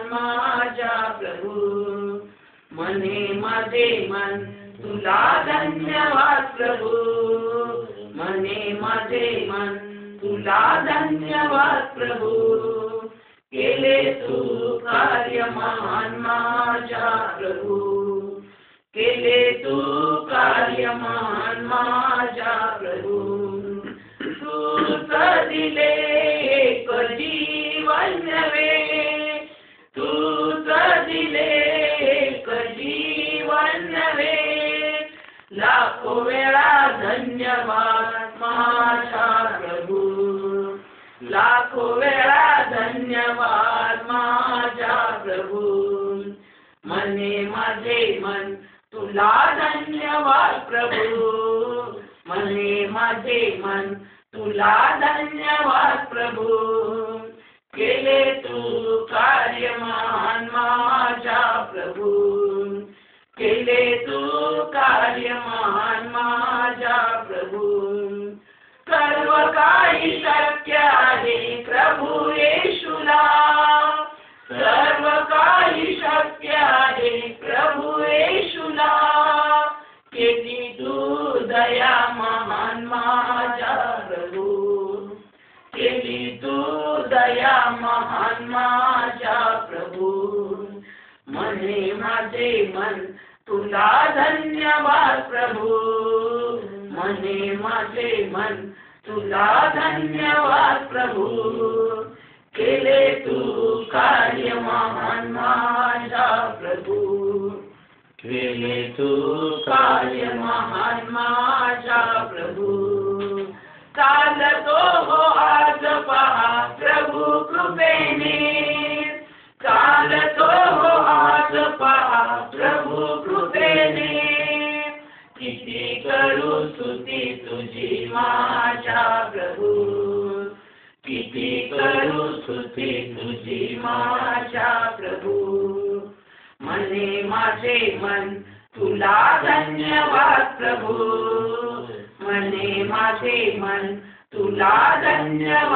मान माझ्या प्रभू मने माझे मन तुला धन्यवाद प्रभू मने माझे मन तुला धन्यवाद प्रभू केले तू कार्य महान माझ्या प्रभू केले तू कार्य महान माझ्या प्रभू तूच दिले एक जीवन नवे तूच दिले एक जीवन नवे लाखो वेळा धन्यवाद माझ्या प्रभू लाखो वेळा धन्यवाद माझ्या प्रभू मने माझे मन तुला धन्यवाद प्रभू मने माझे मन तुला धन्यवाद प्रभू केले तू कार्य महान माझ्या प्रभू केले तू कार्य महान माझ्या प्रभू सर्व काही शक्य आहे प्रभु येशूला सर्व काही शक्य आहे प्रभु येशूला केली तू दया महान माझ्या प्रभू केली तू दया महान माझ्या प्रभू मने माझे मन तुला धन्यवाद प्रभू मने माझे मन तुला धन्यवाद प्रभू केले तू कार्य महान माझ्या प्रभू केले तू कार्य महान माझ्या प्रभू चालतो हो आज पहा प्रभु कृपेने चालतो हो आज पहा प्रभु कृपेने किती करू स्तुती तुझी माझ्या प्रभू किती करू स्तुती तुझी माझ्या प्रभू मने माझे मन तुला धन्यवाद प्रभू मने माझे मन तुला धन्यवाद